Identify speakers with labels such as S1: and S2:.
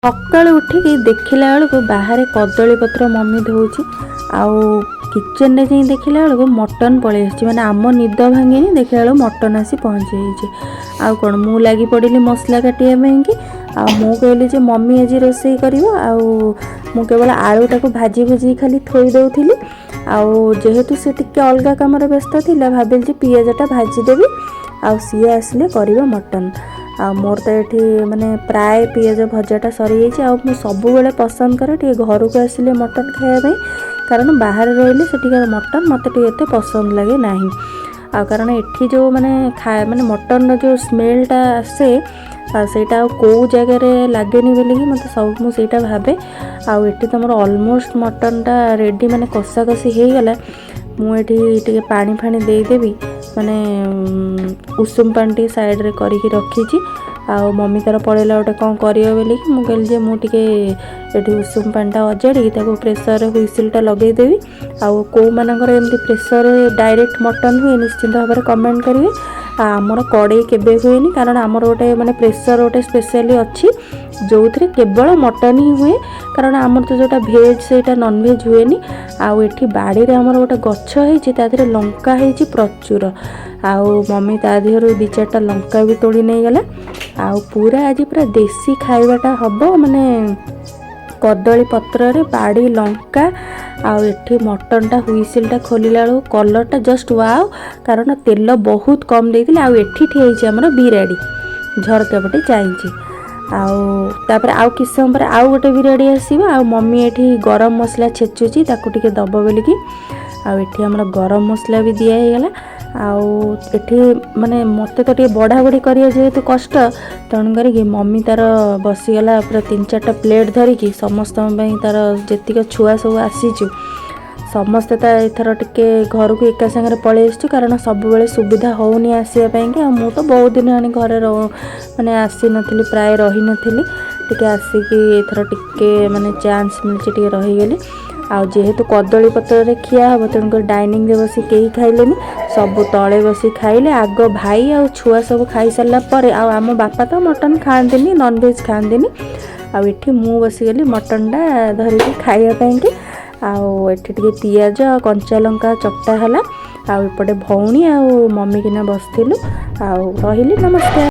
S1: सकाळु उठिकी देखिला बेलू बाहर कदली पत्र मम्मी धोची आउ किचन रे जाई देखिला बेलू मटन पलि आसी माने आम निद भांगी देखिला बेलू मटन आसी पहुँची जाइए। आउ कौन मु लगी पड़ी मसला काटिया कि मु कहली जे मम्मी आज रोषे कर मु केवल आलूटा को भाजी भुजी खाली थोई दौली जेहेतु से टिके अलग कम व्यस्त थी भाविल जे पियाजटा भाजीदेवी आउ सी आसिले कर मटन आ मोर तो ये माने प्राय पियाज भजाटा सरी जाइए। सब बेले पसंद करे टे घर को आसिले मटन खायापी कारण बाहर रही से मटन मत एत पसंद लगे ना आ कारण एठी जो माने खाए माने मटन जो स्मेलटा आसे सेटा कौ जगार लगे बोली मत सब मुझे भावे आठी तुम अलमोस्ट मटनटा रेडी माने कषा कषी हो गला मुझे पानी फाणी देदेवी माने उषुम पानी साइड रे करके रखी आउ मम्मी तार पड़ेला गोटे कौन कर बोली मुझे मुझे उषुम पानीटा अजाड़ी प्रेसर हुईसिलटा लगेदेवी आउ कौ मानकर एमती प्रेसर डायरेक्ट मटन हुए निश्चिंत भाव में कमेंट करेंगे। आमर कड़े केबे हुए कारण आमर गोटे माने प्रेसर गोटे स्पेशली अच्छी जो थे केवल मटन ही हुए कारण आमर तो जोटा भेज से नॉन भेज हुए आउ एठी बाड़ी रे आमर गोटे गछ है लंका है प्रचुर आउ मम्मी ता देहर दी चार्टा लंका भी तोड़ी नहीं गला आउ पूरा आज पूरा देसी खाइबाटा हम माने कदली पत्र रे बाड़ी लंका आउ एठी मटनटा हुईसिलटा खोलिला बेलू कलरटा जस्ट वाओ कारण तेल बहुत कम देइथिल आउ एठी ठियाइछि हमर बिराड़ी झरका पटे चाहिए आउे आउ किस समय पर आउ गोटे बिराड़ी आसो आ मम्मी एठी गरम मसला छेचुची ताकू टिके दब बोलिकी आठी आम गरम मसला भी दिगला आठी माने मत तो बढ़ा बढ़ी कर जेहेतु कष्ट तेणु कर मम्मी तार बसीगला पूरा 3-4टा प्लेट धरिकी समस्त तार जी छुआ सब आसीचु समस्ते तो एथर टिके घर को एका सागर पलि आसु कारण सब बेले सुविधा होनी आसवाई मु तो बहुत दिन आनी घर माने आसी नथिली प्राय रही नथिली टिके आसिकी एथर टिके माने चांस मिलछि टिके रहीगली आ जेहेतु कदली पत्र रे खिया हम तेणुक डाइनिंग रे बसी कहीं खाइलेनी सब तले बसी खाइले आग भाई आ छुआ सब खाई सारा पर आम बापा तो मटन खाआंतीनी नॉन भेज खाआंतीनी आठी मु बसीगली मटनटा धरिकी खाइबापी आठी टे पियाज कंचा लंका चकटा है आउ एपटे भौणी आ मम्मी किना बसलु आ रही नमस्कार।